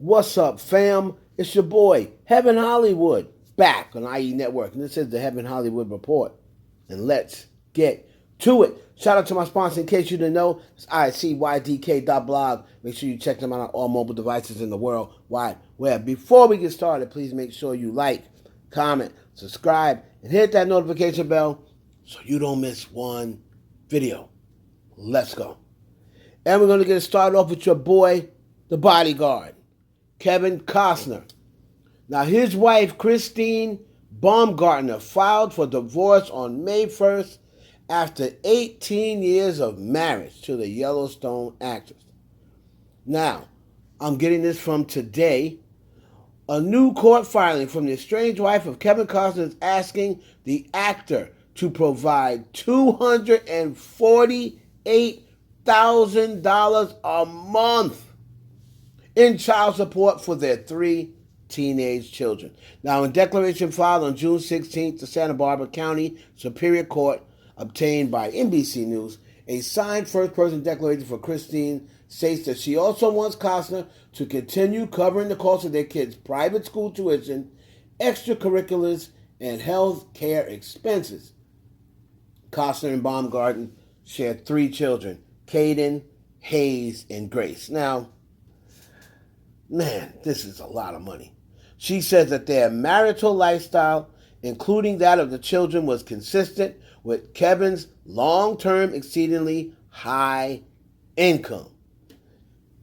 What's up, fam? It's your boy, Heaven Hollywood, back on IE Network. And this is the Heaven Hollywood Report. And let's get to it. Shout out to my sponsor, in case you didn't know, it's icydk.blog. Make sure you check them out on all mobile devices in the World Wide Web. Before we get started, please make sure you like, comment, subscribe, and hit that notification bell so you don't miss one video. Let's go. And we're going to get started off with your boy, the bodyguard, Kevin Costner. Now, his wife, Christine Baumgartner, filed for divorce on May 1st after 18 years of marriage to the Yellowstone actress. Now, I'm getting this from today. A new court filing from the estranged wife of Kevin Costner is asking the actor to provide $248,000 a month in child support for their 3 teenage children. Now, in declaration filed on June 16th, the Santa Barbara County Superior Court, obtained by NBC News, a signed first-person declaration for Christine states that she also wants Costner to continue covering the cost of their kids' private school tuition, extracurriculars, and health care expenses. Costner and Baumgarten shared 3 children, Caden, Hayes, and Grace. Now, man, this is a lot of money. She says that their marital lifestyle, including that of the children, was consistent with Kevin's long-term, exceedingly high income.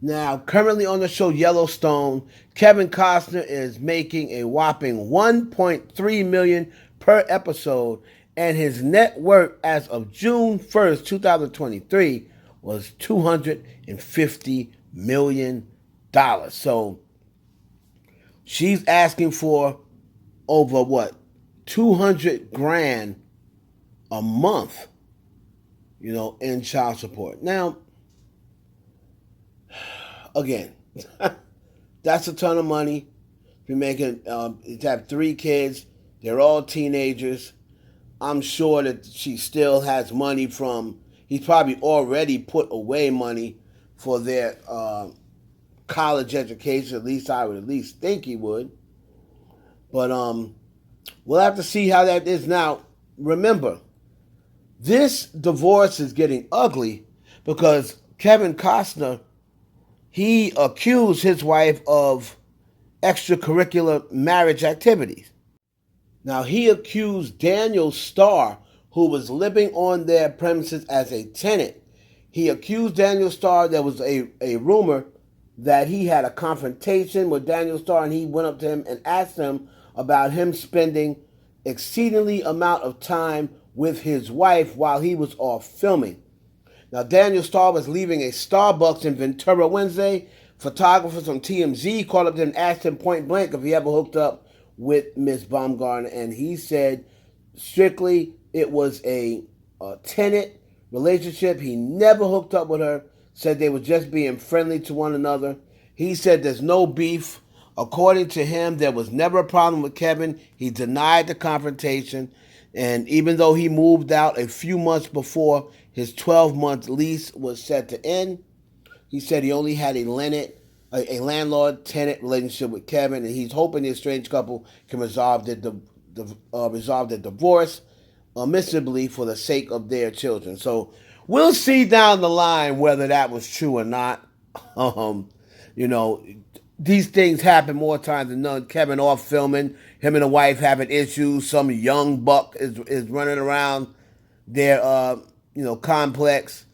Now, currently on the show Yellowstone, Kevin Costner is making a whopping $1.3 million per episode, and his net worth as of June 1st, 2023 was $250 million. So she's asking for over 200 grand a month, in child support. Now, again, that's a ton of money. You're making, to have 3 kids, they're all teenagers. I'm sure that she still has money he's probably already put away money for their college education. At least I would think he would. But we'll have to see how that is. Now, remember, this divorce is getting ugly because Kevin Costner, he accused his wife of extracurricular marriage activities. Now, he accused Daniel Starr, who was living on their premises as a tenant. He accused Daniel Starr. There was a rumor that he had a confrontation with Daniel Starr, and he went up to him and asked him about him spending exceedingly amount of time with his wife while he was off filming. Now, Daniel Starr was leaving a Starbucks in Ventura Wednesday. Photographers from TMZ called up to him and asked him point blank if he ever hooked up with Miss Baumgartner, and he said strictly it was a tenant relationship. He never hooked up with her, said they were just being friendly to one another. He said there's no beef. According to him, there was never a problem with Kevin. He denied the confrontation, and even though he moved out a few months before his 12-month lease was set to end, he said he only had a landlord-tenant relationship with Kevin, and he's hoping the estranged couple can resolve their divorce amicably for the sake of their children. So we'll see down the line whether that was true or not. These things happen more times than none. Kevin off filming, him and the wife having issues. Some young buck is running around their complex,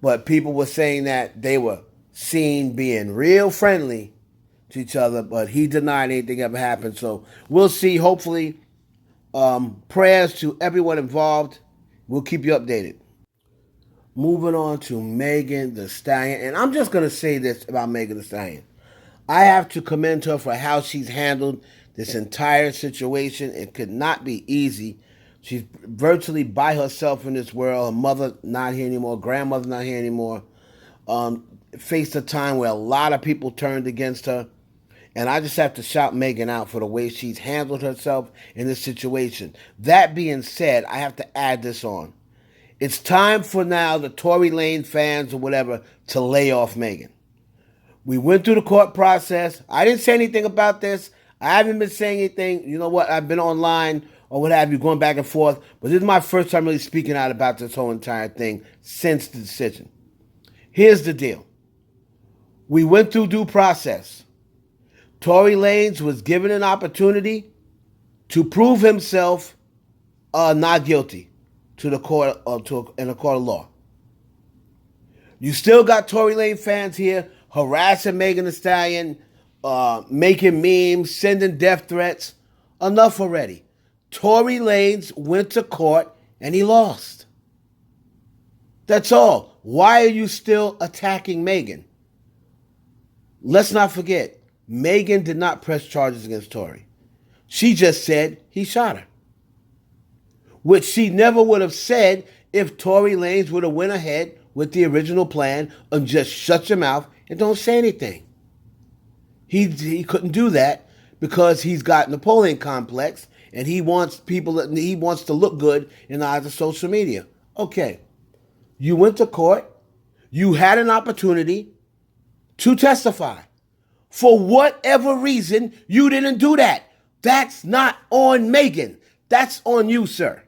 but people were saying that they were seen being real friendly to each other, but he denied anything ever happened. So we'll see. Hopefully, prayers to everyone involved. We'll keep you updated. Moving on to Megan Thee Stallion, and I'm just going to say this about Megan Thee Stallion. I have to commend her for how she's handled this entire situation. It could not be easy. She's virtually by herself in this world. Her mother not here anymore. Grandmother not here anymore. Faced a time where a lot of people turned against her. And I just have to shout Megan out for the way she's handled herself in this situation. That being said, I have to add this on. It's time for now the Tory Lane fans or whatever to lay off Megan. We went through the court process. I didn't say anything about this. I haven't been saying anything. You know what? I've been online or what have you, going back and forth. But this is my first time really speaking out about this whole entire thing since the decision. Here's the deal. We went through due process. Tory Lanez was given an opportunity to prove himself not guilty to the court in a court of law. You still got Tory Lanez fans here harassing Megan Thee Stallion, making memes, sending death threats. Enough already. Tory Lanez went to court and he lost. That's all. Why are you still attacking Megan? Let's not forget, Megan did not press charges against Tory. She just said he shot her. Which she never would have said if Tory Lanez would have went ahead with the original plan and just shut your mouth and don't say anything. He couldn't do that because he's got Napoleon complex and he wants to look good in the eyes of social media. Okay, you went to court. You had an opportunity to testify. For whatever reason, you didn't do that. That's not on Megan. That's on you, sir.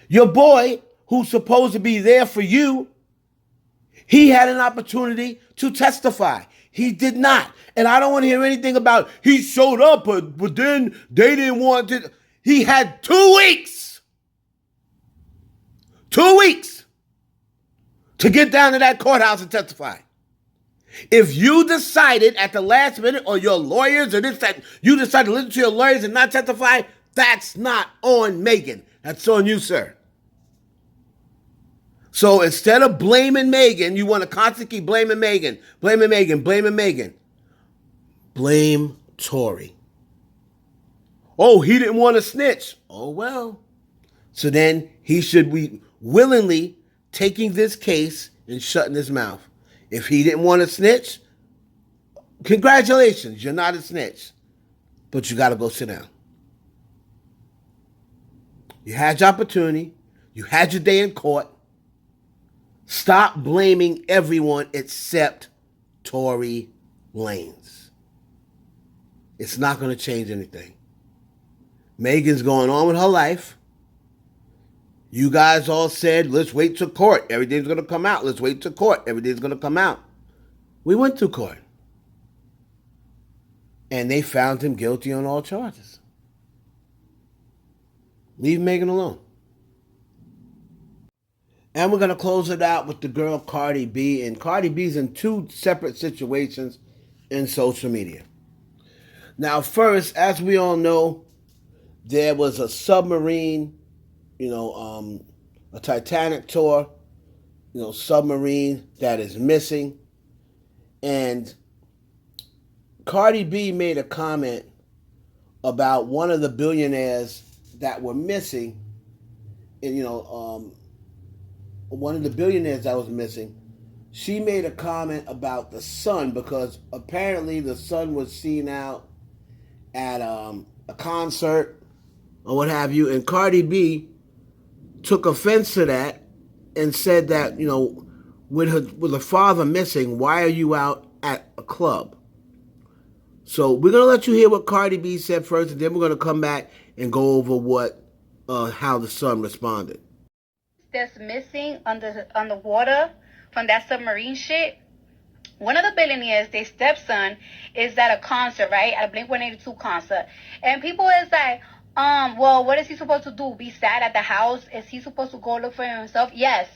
Your boy, who's supposed to be there for you, he had an opportunity to testify. He did not. And I don't want to hear anything about he showed up, but then they didn't want to. He had 2 weeks. 2 weeks to get down to that courthouse and testify. If you decided at the last minute, or your lawyers, or this, that, you decided to listen to your lawyers and not testify, that's not on Megan. That's on you, sir. So instead of blaming Megan, you want to constantly keep blaming Megan, blaming Megan, blaming Megan. Blame Tory. Oh, he didn't want to snitch. Oh, well. So then he should be willingly taking this case and shutting his mouth. If he didn't want to snitch, congratulations, you're not a snitch. But you got to go sit down. You had your opportunity. You had your day in court. Stop blaming everyone except Tory Lanez. It's not going to change anything. Megan's going on with her life. You guys all said, let's wait till court. Everything's going to come out. Let's wait till court. Everything's going to come out. We went to court. And they found him guilty on all charges. Leave Megan alone. And we're going to close it out with the girl Cardi B. And Cardi B's in 2 separate situations in social media. Now, first, as we all know, there was a submarine, a Titanic tour, submarine that is missing. And Cardi B made a comment about one of the billionaires that were missing. And, one of the billionaires that was missing, she made a comment about the son because apparently the son was seen out at a concert or what have you. And Cardi B took offense to that and said that, with her father missing, why are you out at a club? So we're going to let you hear what Cardi B said first, and then we're going to come back and go over how the son responded. That's missing on the water from that submarine shit. One of the billionaires, their stepson, is at a concert, right? At a Blink-182 concert. And people is like, well, what is he supposed to do? Be sad at the house? Is he supposed to go look for himself? Yes.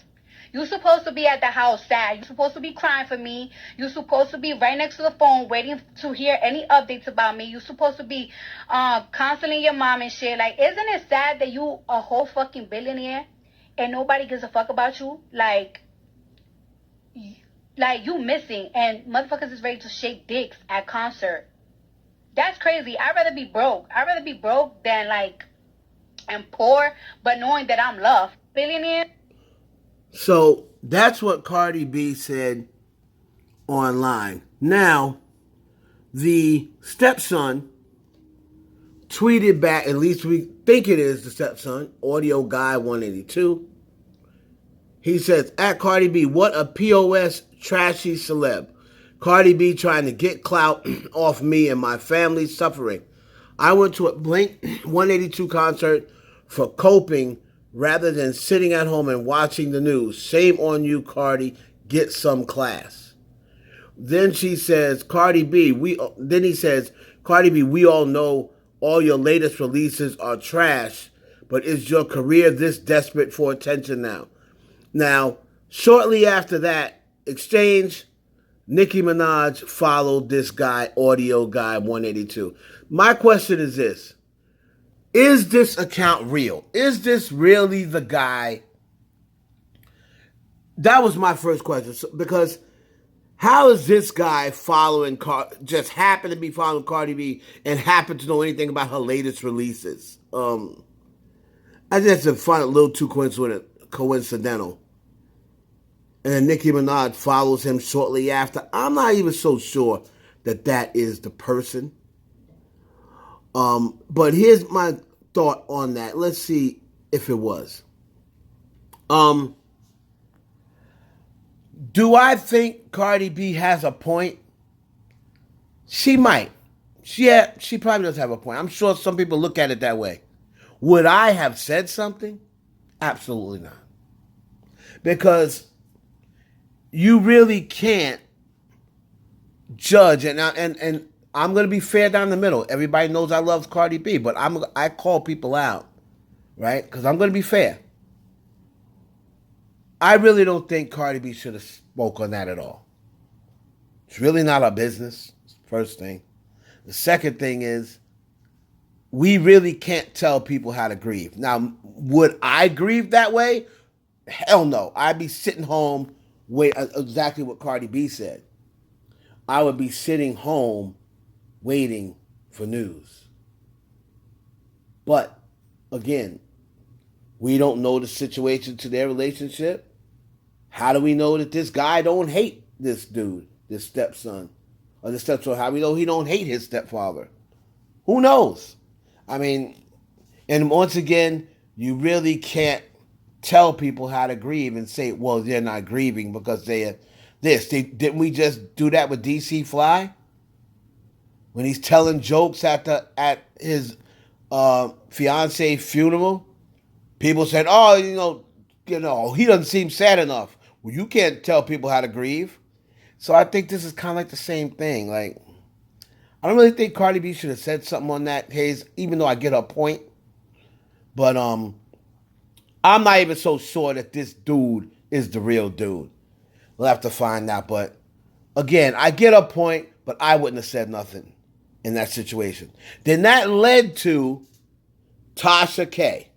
You're supposed to be at the house sad. You're supposed to be crying for me. You're supposed to be right next to the phone waiting to hear any updates about me. You're supposed to be counseling your mom and shit. Like, isn't it sad that you a whole fucking billionaire and nobody gives a fuck about you? Like you missing and motherfuckers is ready to shake dicks at concert. That's crazy. I'd rather be broke. I'd rather be broke than and poor, but knowing that I'm loved. Billionaire. So that's what Cardi B said online. Now, the stepson tweeted back, at least we think it is the stepson, Audio Guy 182. He says, at Cardi B, what a POS trashy celeb. Cardi B trying to get clout off me and my family suffering. I went to a Blink 182 concert for coping rather than sitting at home and watching the news. Shame on you, Cardi. Get some class. Then she says, Cardi B, then he says, Cardi B, we all know all your latest releases are trash, but is your career this desperate for attention now? Now, shortly after that exchange, Nicki Minaj followed this guy, Audio Guy 182. My question is this. Is this account real? Is this really the guy? That was my first question. Because how is this guy just happened to be following Cardi B and happen to know anything about her latest releases? I just find it a little too coincidental. And then Nicki Minaj follows him shortly after. I'm not even so sure that is the person. But here's my thought on that. Let's see if it was. Do I think Cardi B has a point? She might. She probably does have a point. I'm sure some people look at it that way. Would I have said something? Absolutely not. Because you really can't judge, and I'm going to be fair down the middle. Everybody knows I love Cardi B, but I call people out, right? Because I'm going to be fair. I really don't think Cardi B should have spoke on that at all. It's really not our business, first thing. The second thing is, we really can't tell people how to grieve. Now, would I grieve that way? Hell no. I'd be sitting home, exactly what Cardi B said. I would be sitting home waiting for news. But, again, we don't know the situation to their relationship. How do we know that this guy don't hate this dude, this stepson, or this stepson? How do we know he don't hate his stepfather? Who knows? I mean, and once again, you really can't tell people how to grieve and say, well, they're not grieving because they are this. Didn't we just do that with DC Fly? When he's telling jokes at his fiance funeral, people said, oh, he doesn't seem sad enough. Well, you can't tell people how to grieve. So I think this is kind of like the same thing. Like, I don't really think Cardi B should have said something on that case, even though I get her point. But I'm not even so sure that this dude is the real dude. We'll have to find out. But again, I get her point, but I wouldn't have said nothing in that situation. Then that led to Tasha K.